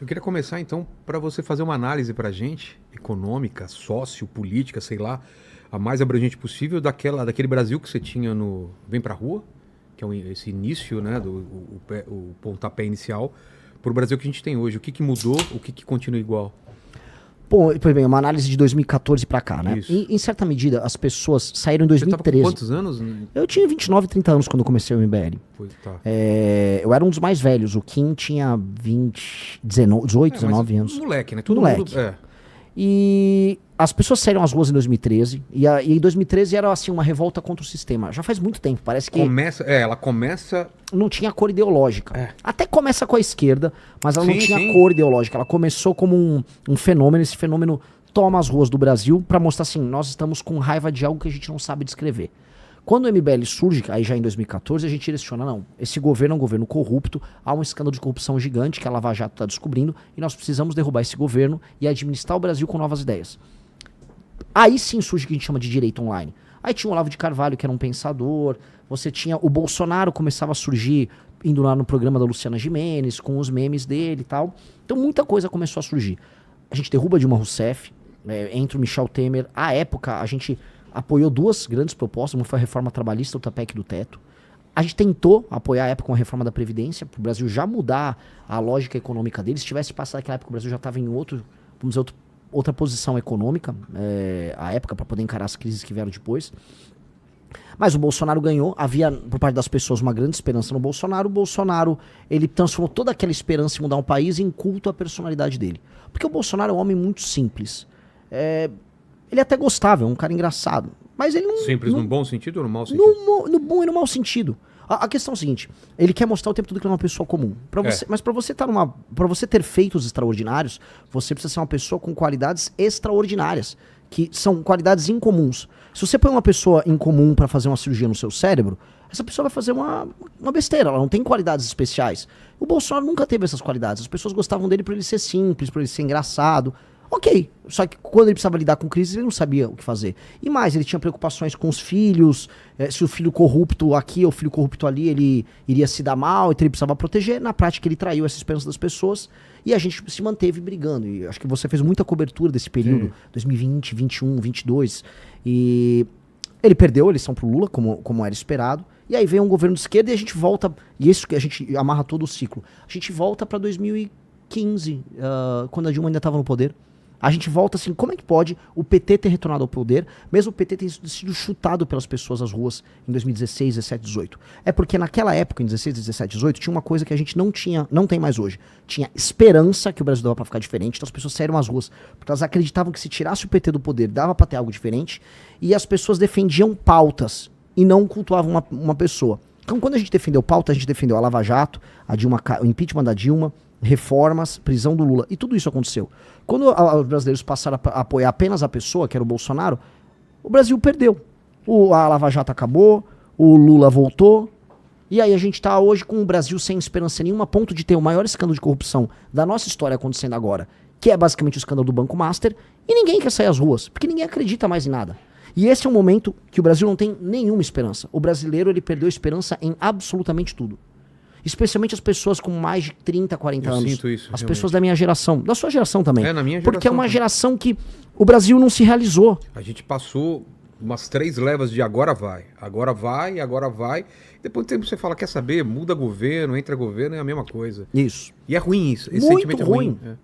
Eu queria começar então para você fazer uma análise para a gente, econômica, sociopolítica, sei lá, a mais abrangente possível daquele Brasil que você tinha no Vem Pra Rua, que é esse início, né, o pontapé inicial, para o Brasil que a gente tem hoje. O que mudou, o que continua igual? Bom, pois bem, uma análise de 2014 pra cá, né? Isso. Em certa medida, as pessoas saíram em Você tava 2013. com quantos anos? Eu tinha 29, 30 anos quando eu comecei o MBL. Tá. Eu era um dos mais velhos. O Kim tinha 18, 19 anos. Moleque, né? Todo Moleque. mundo... E as pessoas saíram às ruas em 2013. E em 2013 era assim uma revolta contra o sistema. Já faz muito tempo. Parece que ela começa... não tinha cor ideológica. É. Até começa com a esquerda, mas ela não Sim, tinha sim. cor ideológica. Ela começou como um fenômeno. Esse fenômeno toma as ruas do Brasil pra mostrar assim, nós estamos com raiva de algo que a gente não sabe descrever. Quando o MBL surge, aí já em 2014, a gente direciona, não, esse governo é um governo corrupto, há um escândalo de corrupção gigante que a Lava Jato está descobrindo, e nós precisamos derrubar esse governo e administrar o Brasil com novas ideias. Aí sim surge o que a gente chama de direita online. Aí tinha o Olavo de Carvalho, que era um pensador, você tinha o Bolsonaro, começava a surgir, indo lá no programa da Luciana Gimenez, com os memes dele e tal. Então muita coisa começou a surgir. A gente derruba Dilma Rousseff, entra o Michel Temer. À época, a gente apoiou duas grandes propostas, uma foi a reforma trabalhista, outra PEC do teto. A gente tentou apoiar a época com a reforma da Previdência, para o Brasil já mudar a lógica econômica dele. Se tivesse passado aquela época, o Brasil já estava em outra posição econômica, à época, para poder encarar as crises que vieram depois. Mas o Bolsonaro ganhou, havia por parte das pessoas uma grande esperança no Bolsonaro. O Bolsonaro, ele transformou toda aquela esperança em mudar um país em culto à personalidade dele. Porque o Bolsonaro é um homem muito simples. Ele é até gostável, é um cara engraçado. Mas ele não... Simples não, no bom sentido ou no mau sentido? no bom e no mau sentido. A questão é a seguinte, ele quer mostrar o tempo todo que ele é uma pessoa comum. Mas pra você ter feitos extraordinários, você precisa ser uma pessoa com qualidades extraordinárias, que são qualidades incomuns. Se você põe uma pessoa incomum pra fazer uma cirurgia no seu cérebro, essa pessoa vai fazer uma besteira, ela não tem qualidades especiais. O Bolsonaro nunca teve essas qualidades, as pessoas gostavam dele por ele ser simples, por ele ser engraçado. Ok, só que quando ele precisava lidar com crise, ele não sabia o que fazer. E mais, ele tinha preocupações com os filhos, se o filho corrupto aqui ou o filho corrupto ali, ele iria se dar mal, então ele precisava proteger. Na prática, ele traiu essa esperança das pessoas e a gente se manteve brigando. E acho que você fez muita cobertura desse período, sim. 2020, 21, 22. E ele perdeu a eleição pro Lula, como era esperado. E aí veio um governo de esquerda e a gente volta, e isso que a gente amarra todo o ciclo. A gente volta para 2015, quando a Dilma ainda estava no poder. A gente volta assim, como é que pode o PT ter retornado ao poder, mesmo o PT ter sido chutado pelas pessoas às ruas em 2016, 17, 18? É porque naquela época, em 16, 17, 18, tinha uma coisa que a gente não tem mais hoje. Tinha esperança que o Brasil dava pra ficar diferente, então as pessoas saíram às ruas, porque elas acreditavam que se tirasse o PT do poder, dava pra ter algo diferente, e as pessoas defendiam pautas, e não cultuavam uma pessoa. Então quando a gente defendeu pauta, a gente defendeu a Lava Jato, o impeachment da Dilma, reformas, prisão do Lula, e tudo isso aconteceu. Quando os brasileiros passaram a apoiar apenas a pessoa, que era o Bolsonaro, o Brasil perdeu. A Lava Jato acabou, o Lula voltou, e aí a gente tá hoje com o Brasil sem esperança nenhuma, a ponto de ter o maior escândalo de corrupção da nossa história acontecendo agora, que é basicamente o escândalo do Banco Master, e ninguém quer sair às ruas, porque ninguém acredita mais em nada. E esse é um momento que o Brasil não tem nenhuma esperança. O brasileiro, ele perdeu esperança em absolutamente tudo. Especialmente as pessoas com mais de 30, 40 anos. Sinto isso, as realmente. pessoas da minha geração. Da sua geração também. Na minha geração. Porque é uma também. geração que o Brasil não se realizou. A gente passou umas 3 levas de agora vai. Agora vai, agora vai. Depois do tempo você fala, quer saber? Muda governo, entra governo, é a mesma coisa. Isso. E é ruim isso. Esse Muito sentimento ruim. É ruim.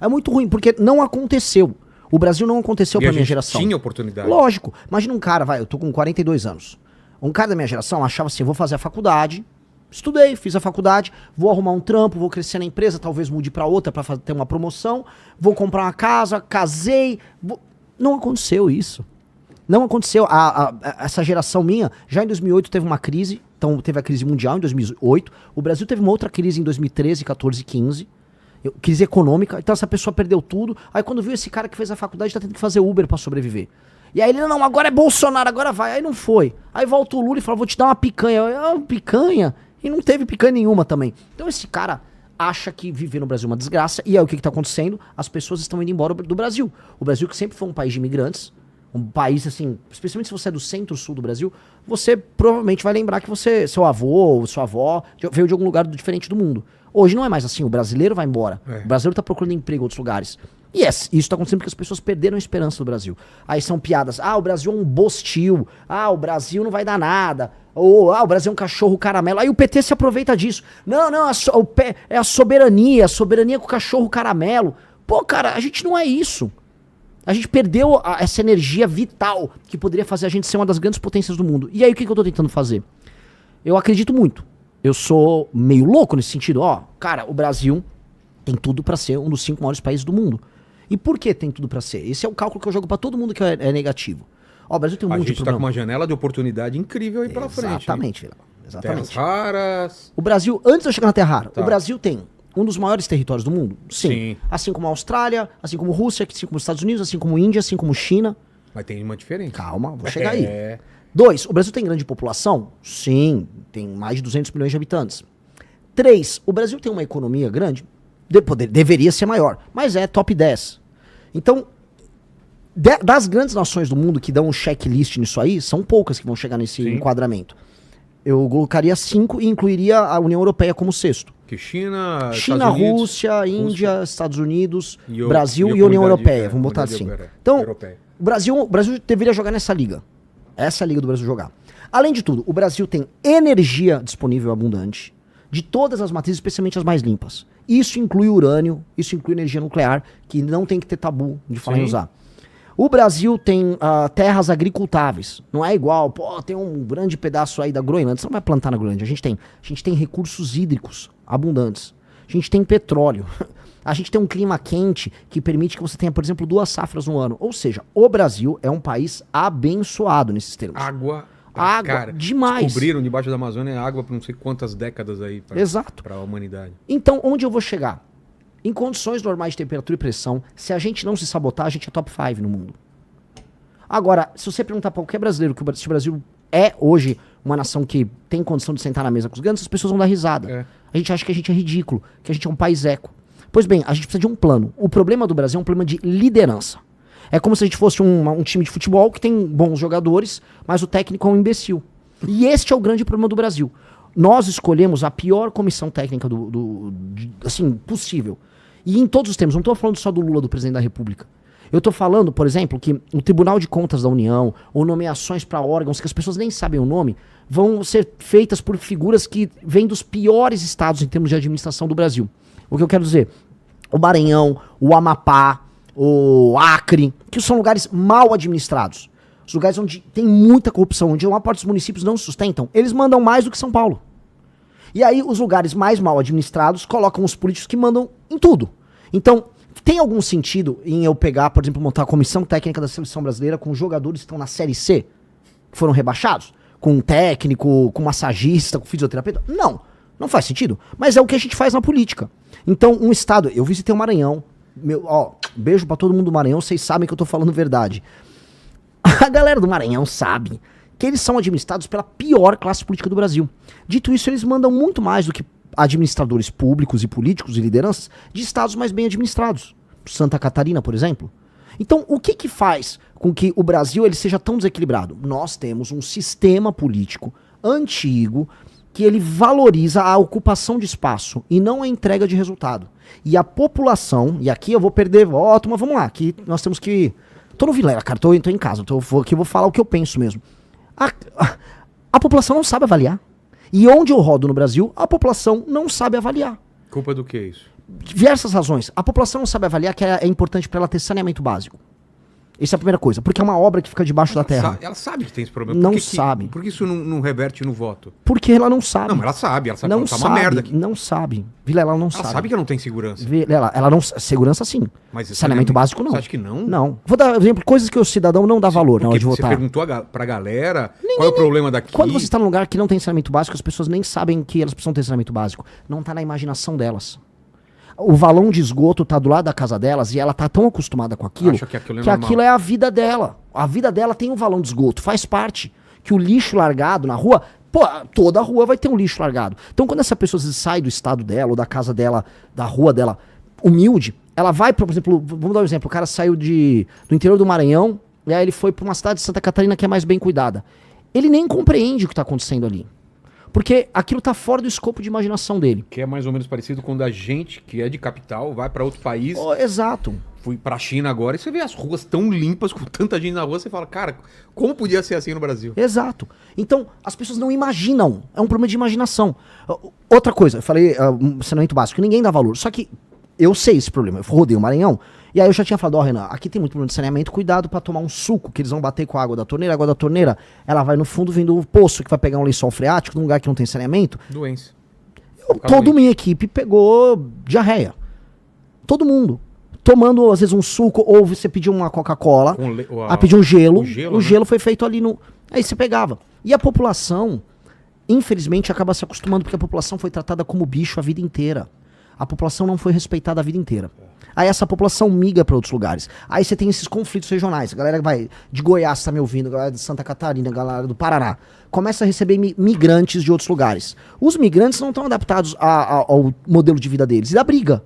É muito ruim, porque não aconteceu. O Brasil não aconteceu pra minha geração. Tinha oportunidade. Lógico. Imagina um cara, eu tô com 42 anos. Um cara da minha geração achava assim, vou fazer a faculdade... Estudei, fiz a faculdade, vou arrumar um trampo, vou crescer na empresa, talvez mude pra outra pra ter uma promoção, vou comprar uma casa, casei. Não aconteceu isso. Não aconteceu. Essa geração minha, já em 2008 teve uma crise, então teve a crise mundial em 2008, o Brasil teve uma outra crise em 2013, 14, 15, crise econômica, então essa pessoa perdeu tudo, aí quando viu esse cara que fez a faculdade tá tendo que fazer Uber pra sobreviver. E aí ele, não, agora é Bolsonaro, agora vai. Aí não foi. Aí volta o Lula e fala, vou te dar uma picanha. Picanha? E não teve picanha nenhuma também. Então esse cara acha que viver no Brasil é uma desgraça. E aí o que tá acontecendo? As pessoas estão indo embora do Brasil. O Brasil, que sempre foi um país de imigrantes, um país assim, especialmente se você é do centro-sul do Brasil, você provavelmente vai lembrar que seu avô ou sua avó veio de algum lugar diferente do mundo. Hoje não é mais assim, o brasileiro vai embora. O brasileiro tá procurando emprego em outros lugares. E isso tá acontecendo porque as pessoas perderam a esperança do Brasil. Aí são piadas, o Brasil é um bostil, o Brasil não vai dar nada, ou o Brasil é um cachorro caramelo. Aí o PT se aproveita disso. Não, é a soberania com o cachorro caramelo. Pô, cara, a gente não é isso. A gente perdeu essa energia vital que poderia fazer a gente ser uma das grandes potências do mundo. E aí o que eu tô tentando fazer? Eu acredito muito. Eu sou meio louco nesse sentido. Cara, o Brasil tem tudo pra ser um dos 5 maiores países do mundo. E por que tem tudo pra ser? Esse é o cálculo que eu jogo pra todo mundo que é negativo. O Brasil tem um monte de problema. A gente tá com uma janela de oportunidade incrível aí pela frente. Exatamente, Vilela. Exatamente. Terras raras. O Brasil, antes de eu chegar na Terra rara, o Brasil tem um dos maiores territórios do mundo? Sim. Assim como a Austrália, assim como a Rússia, assim como os Estados Unidos, assim como a Índia, assim como a China. Mas tem uma diferença. Calma, vou chegar aí. 2, o Brasil tem grande população? Sim, tem mais de 200 milhões de habitantes. 3, o Brasil tem uma economia grande? Deveria ser maior, mas é top 10. Então, das grandes nações do mundo que dão um checklist nisso aí, são poucas que vão chegar nesse enquadramento. Eu colocaria 5 e incluiria a União Europeia como 6º. Que China, Rússia, Índia, Estados Unidos, Brasil e União Europeia. Vamos botar assim. Então, o Brasil deveria jogar nessa liga. Essa é a liga do Brasil jogar. Além de tudo, o Brasil tem energia disponível abundante, de todas as matrizes, especialmente as mais limpas. Isso inclui urânio, isso inclui energia nuclear, que não tem que ter tabu de falar em usar. O Brasil tem terras agricultáveis. Não é igual, tem um grande pedaço aí da Groenlândia. Você não vai plantar na Groenlândia. A gente tem recursos hídricos abundantes. A gente tem petróleo. A gente tem um clima quente que permite que você tenha, por exemplo, 2 safras no ano. Ou seja, o Brasil é um país abençoado nesses termos. Água, cara, demais. Descobriram debaixo da Amazônia água por não sei quantas décadas aí para a humanidade. Então, onde eu vou chegar? Em condições normais de temperatura e pressão, se a gente não se sabotar, a gente é top 5 no mundo. Agora, se você perguntar para qualquer brasileiro se o Brasil é hoje uma nação que tem condição de sentar na mesa com os grandes, as pessoas vão dar risada. A gente acha que a gente é ridículo, que a gente é um país eco. Pois bem, a gente precisa de um plano. O problema do Brasil é um problema de liderança. É como se a gente fosse um time de futebol que tem bons jogadores, mas o técnico é um imbecil. E este é o grande problema do Brasil. Nós escolhemos a pior comissão técnica assim, possível. E em todos os termos, não estou falando só do Lula, do presidente da República. Eu estou falando, por exemplo, que o Tribunal de Contas da União, ou nomeações para órgãos que as pessoas nem sabem o nome, vão ser feitas por figuras que vêm dos piores estados em termos de administração do Brasil. O que eu quero dizer? O Maranhão, o Amapá, o Acre, que são lugares mal administrados. Os lugares onde tem muita corrupção, onde uma parte dos municípios não se sustentam, eles mandam mais do que São Paulo. E aí os lugares mais mal administrados colocam os políticos que mandam em tudo. Então, tem algum sentido em eu pegar, por exemplo, montar a comissão técnica da seleção brasileira com jogadores que estão na Série C, que foram rebaixados? Com um técnico, com massagista, com fisioterapeuta? Não, não faz sentido. Mas é o que a gente faz na política. Então, um estado... Eu visitei o Maranhão. Beijo pra todo mundo do Maranhão, vocês sabem que eu tô falando verdade. A galera do Maranhão sabe que eles são administrados pela pior classe política do Brasil. Dito isso, eles mandam muito mais do que administradores públicos e políticos e lideranças de estados mais bem administrados. Santa Catarina, por exemplo. Então, o que faz com que o Brasil ele seja tão desequilibrado? Nós temos um sistema político antigo que ele valoriza a ocupação de espaço e não a entrega de resultado. E a população, e aqui eu vou perder voto, mas vamos lá, aqui nós temos que... Tô no Vilela, cara, tô em casa, aqui eu vou falar o que eu penso mesmo. A população não sabe avaliar. E onde eu rodo no Brasil, a população não sabe avaliar. Culpa do que isso? Diversas razões. A população não sabe avaliar que é importante para ela ter saneamento básico. Essa é a primeira coisa, porque é uma obra que fica debaixo da terra. Ela sabe que tem esse problema. Não sabe. Por que isso não reverte no voto? Porque ela não sabe. Não, mas ela sabe não que tá sabe, uma merda aqui. Não sabe. Vilela, ela não sabe. Ela sabe que ela não tem segurança. Ela não... Segurança sim. Mas saneamento básico não. Você acha que não? Não. Vou dar exemplo, coisas que o cidadão não dá valor na hora de votar. Você perguntou pra galera qual é o problema daqui. Quando você está num lugar que não tem saneamento básico, as pessoas nem sabem que elas precisam ter saneamento básico. Não tá na imaginação delas. O valão de esgoto tá do lado da casa delas e ela tá tão acostumada com aquilo que aquilo é a vida dela. A vida dela tem um valão de esgoto, faz parte. Que o lixo largado na rua, toda a rua vai ter um lixo largado. Então quando essa pessoa sai do estado dela, ou da casa dela, da rua dela, humilde, ela vai, por exemplo, vamos dar um exemplo, o cara saiu do interior do Maranhão, e aí ele foi pra uma cidade de Santa Catarina que é mais bem cuidada. Ele nem compreende o que tá acontecendo ali. Porque aquilo tá fora do escopo de imaginação dele. Que é mais ou menos parecido quando a gente, que é de capital, vai pra outro país. Exato. Fui pra China agora e você vê as ruas tão limpas, com tanta gente na rua, você fala, cara, como podia ser assim no Brasil? Exato. Então, as pessoas não imaginam. É um problema de imaginação. Outra coisa, eu falei, saneamento básico, ninguém dá valor. Só que eu sei esse problema. Eu rodei o Maranhão, e aí eu já tinha falado, Renan, aqui tem muito problema de saneamento, cuidado pra tomar um suco, que eles vão bater com a água da torneira, ela vai no fundo vindo do poço, que vai pegar um lençol freático, num lugar que não tem saneamento. Doença. Toda minha equipe pegou diarreia. Todo mundo. Tomando, às vezes, um suco, ou você pediu uma Coca-Cola, pediu um gelo. O gelo foi feito ali no... Aí você pegava. E a população, infelizmente, acaba se acostumando, porque a população foi tratada como bicho a vida inteira. A população não foi respeitada a vida inteira. Aí essa população migra para outros lugares. Aí você tem esses conflitos regionais. A galera vai de Goiás, tá me ouvindo, a galera de Santa Catarina, a galera do Paraná. Começa a receber migrantes de outros lugares. Os migrantes não estão adaptados ao modelo de vida deles. E dá briga.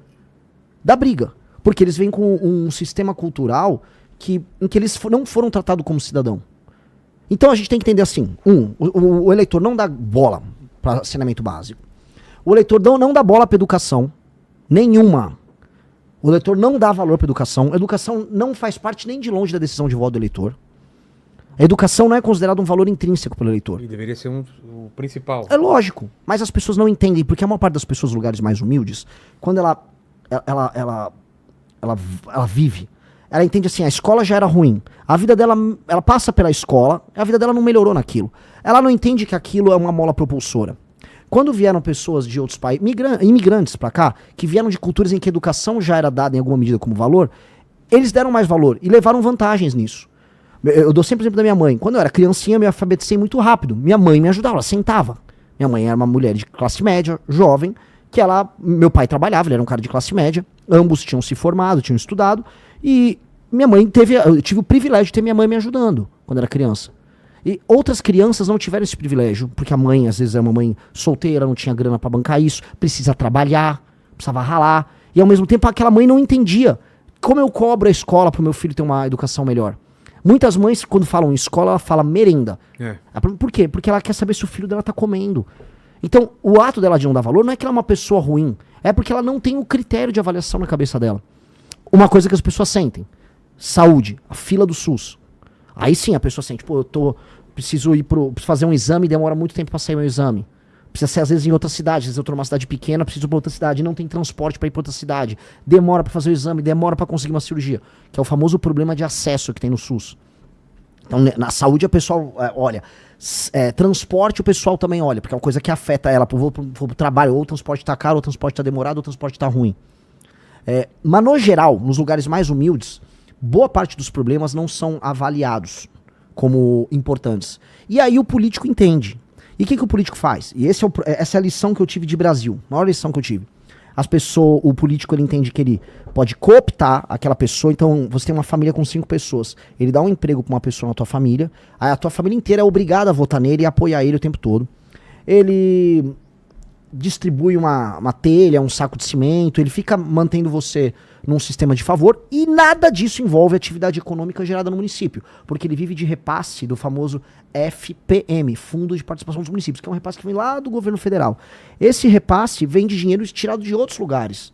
Dá briga. Porque eles vêm com um sistema cultural em que eles não foram tratados como cidadão. Então a gente tem que entender assim. O eleitor não dá bola para saneamento básico. O eleitor não dá bola para educação. Nenhuma. O eleitor não dá valor para educação. A educação não faz parte nem de longe da decisão de voto do eleitor. A educação não é considerada um valor intrínseco pelo eleitor. E deveria ser o principal. É lógico. Mas as pessoas não entendem, porque a maior parte das pessoas nos lugares mais humildes, quando ela vive, ela entende assim, a escola já era ruim. A vida dela, ela passa pela escola, a vida dela não melhorou naquilo. Ela não entende que aquilo é uma mola propulsora. Quando vieram pessoas de outros países, imigrantes pra cá, que vieram de culturas em que a educação já era dada em alguma medida como valor, eles deram mais valor e levaram vantagens nisso. Eu dou sempre o exemplo da minha mãe. Quando eu era criancinha, eu me alfabetizei muito rápido. Minha mãe me ajudava, ela sentava. Minha mãe era uma mulher de classe média, jovem, meu pai trabalhava, ele era um cara de classe média, ambos tinham se formado, tinham estudado, e eu tive o privilégio de ter minha mãe me ajudando quando era criança. E outras crianças não tiveram esse privilégio, porque a mãe, às vezes, é uma mãe solteira, não tinha grana pra bancar isso, precisa trabalhar, precisava ralar. E ao mesmo tempo aquela mãe não entendia como eu cobro a escola pro meu filho ter uma educação melhor. Muitas mães, quando falam em escola, ela fala merenda. Por quê? Porque ela quer saber se o filho dela tá comendo. Então, o ato dela de não dar valor não é que ela é uma pessoa ruim, é porque ela não tem o critério de avaliação na cabeça dela. Uma coisa que as pessoas sentem: saúde, a fila do SUS. Aí sim a pessoa sente, preciso fazer um exame, demora muito tempo pra sair meu exame. Precisa ser às vezes em outra cidade, às vezes eu tô numa cidade pequena, preciso ir pra outra cidade, não tem transporte pra ir pra outra cidade. Demora pra fazer o exame, demora pra conseguir uma cirurgia. Que é o famoso problema de acesso que tem no SUS. Então na saúde o pessoal olha. Transporte o pessoal também olha, porque é uma coisa que afeta ela. Vou pro trabalho, ou o transporte tá caro, ou o transporte tá demorado, ou o transporte tá ruim. Mas no geral, nos lugares mais humildes, boa parte dos problemas não são avaliados como importantes. E aí o político entende. E o que o político faz? E essa é a lição que eu tive de Brasil. A maior lição que eu tive. O político, ele entende que ele pode cooptar aquela pessoa. Então, você tem uma família com 5 pessoas. Ele dá um emprego pra uma pessoa na tua família. Aí a tua família inteira é obrigada a votar nele e apoiar ele o tempo todo. Ele distribui uma telha, um saco de cimento. Ele fica mantendo você num sistema de favor. E nada disso envolve atividade econômica gerada no município. Porque ele vive de repasse do famoso FPM, Fundo de Participação dos Municípios, que é um repasse que vem lá do governo federal. Esse repasse vem de dinheiro tirado de outros lugares.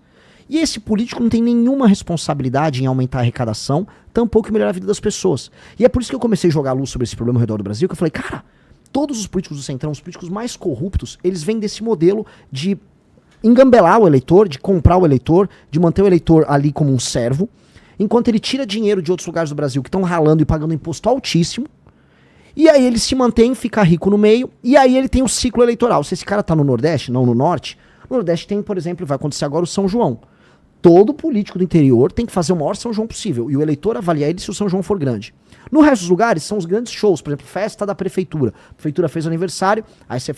E esse político não tem nenhuma responsabilidade em aumentar a arrecadação, tampouco em melhorar a vida das pessoas. E é por isso que eu comecei a jogar luz sobre esse problema ao redor do Brasil, que eu falei, cara, todos os políticos do Centrão, os políticos mais corruptos, eles vêm desse modelo de engambelar o eleitor, de comprar o eleitor, de manter o eleitor ali como um servo, enquanto ele tira dinheiro de outros lugares do Brasil que estão ralando e pagando imposto altíssimo. E aí ele se mantém, fica rico no meio, e aí ele tem o ciclo eleitoral. Se esse cara tá no Nordeste, não no Norte, no Nordeste tem, por exemplo, vai acontecer agora o São João. Todo político do interior tem que fazer o maior São João possível, e o eleitor avaliar ele se o São João for grande. No resto dos lugares, são os grandes shows, por exemplo, festa da prefeitura. A prefeitura fez o aniversário, aí você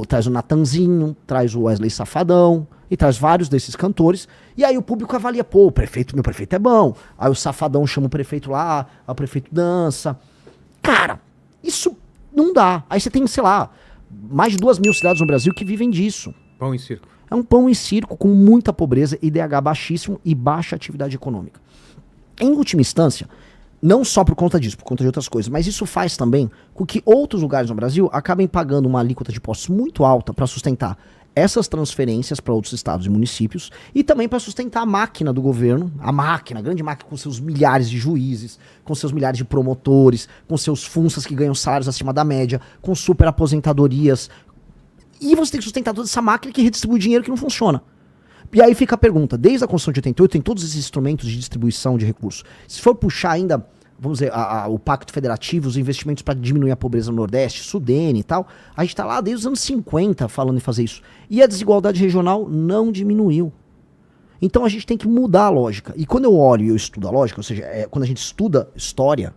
traz o Natanzinho, traz o Wesley Safadão, e traz vários desses cantores, e aí o público avalia, meu prefeito é bom. Aí o Safadão chama o prefeito lá, o prefeito dança. Cara, isso não dá. Aí você tem, sei lá, mais de 2.000 cidades no Brasil que vivem disso. Pão e circo. É um pão e circo com muita pobreza, IDH baixíssimo e baixa atividade econômica. Em última instância, Não só por conta disso, por conta de outras coisas, mas isso faz também com que outros lugares no Brasil acabem pagando uma alíquota de impostos muito alta para sustentar essas transferências para outros estados e municípios e também para sustentar a máquina do governo, a grande máquina com seus milhares de juízes, com seus milhares de promotores, com seus funsas que ganham salários acima da média, com super aposentadorias. E você tem que sustentar toda essa máquina que redistribui dinheiro que não funciona. E aí fica a pergunta, desde a Constituição de 88 tem todos esses instrumentos de distribuição de recursos. Se for puxar ainda, vamos dizer, o Pacto Federativo, os investimentos para diminuir a pobreza no Nordeste, Sudene e tal, a gente está lá desde os anos 50 falando em fazer isso. E a desigualdade regional não diminuiu. Então a gente tem que mudar a lógica. E quando eu olho e eu estudo a lógica, ou seja, quando a gente estuda história,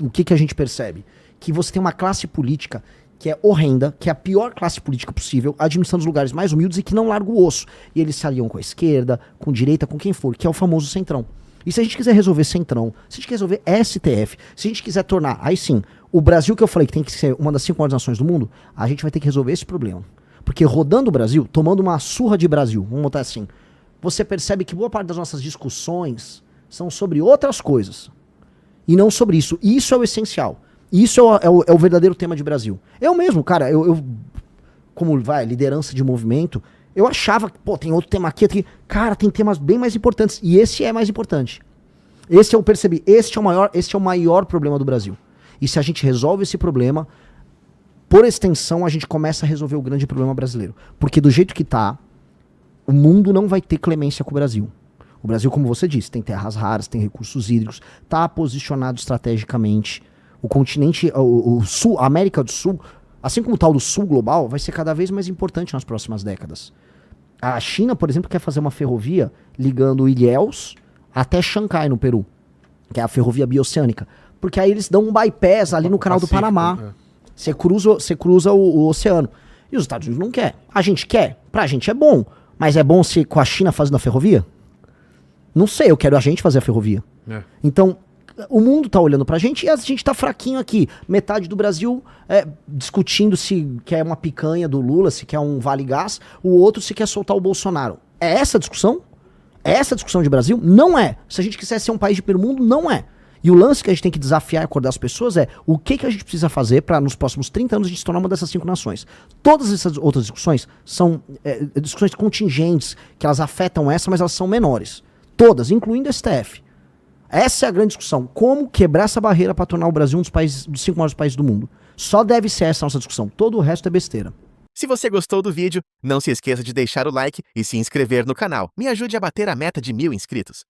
o que a gente percebe? Que você tem uma classe política que é horrenda, que é a pior classe política possível, administrando os lugares mais humildes e que não larga o osso. E eles se aliam com a esquerda, com a direita, com quem for, que é o famoso centrão. E se a gente quiser resolver centrão, se a gente quiser resolver STF, se a gente quiser tornar, aí sim, o Brasil que eu falei que tem que ser uma das 5 maiores nações do mundo, a gente vai ter que resolver esse problema. Porque rodando o Brasil, tomando uma surra de Brasil, vamos botar assim, você percebe que boa parte das nossas discussões são sobre outras coisas. E não sobre isso. E isso é o essencial. Isso é o verdadeiro tema de Brasil. Eu mesmo, cara, eu como liderança de movimento, eu achava que, tem outro tema aqui. Cara, tem temas bem mais importantes. E esse é mais importante. Esse eu percebi. Este é o maior problema do Brasil. E se a gente resolve esse problema, por extensão, a gente começa a resolver o grande problema brasileiro. Porque do jeito que tá, o mundo não vai ter clemência com o Brasil. O Brasil, como você disse, tem terras raras, tem recursos hídricos, tá posicionado estrategicamente. O continente, o Sul, a América do Sul, assim como o tal do Sul global, vai ser cada vez mais importante nas próximas décadas. A China, por exemplo, quer fazer uma ferrovia ligando Ilhéus até Xangai, no Peru, que é a ferrovia bioceânica. Porque aí eles dão um bypass ali no canal do Panamá. Você cruza o oceano. E os Estados Unidos não quer. A gente quer. Pra gente é bom. Mas é bom se com a China fazendo a ferrovia? Não sei, eu quero a gente fazer a ferrovia. Então, o mundo tá olhando pra gente e a gente tá fraquinho aqui. Metade do Brasil discutindo se quer uma picanha do Lula, se quer um Vale Gás, o outro se quer soltar o Bolsonaro. É essa a discussão? É essa a discussão de Brasil? Não é. Se a gente quiser ser um país de primeiro mundo, não é. E o lance que a gente tem que desafiar e acordar as pessoas é o que a gente precisa fazer para nos próximos 30 anos a gente se tornar uma dessas 5 nações. Todas essas outras discussões são discussões contingentes, que elas afetam essa, mas elas são menores. Todas, incluindo a STF. Essa é a grande discussão. Como quebrar essa barreira para tornar o Brasil um dos 5 maiores países do mundo? Só deve ser essa a nossa discussão. Todo o resto é besteira. Se você gostou do vídeo, não se esqueça de deixar o like e se inscrever no canal. Me ajude a bater a meta de 1000 inscritos.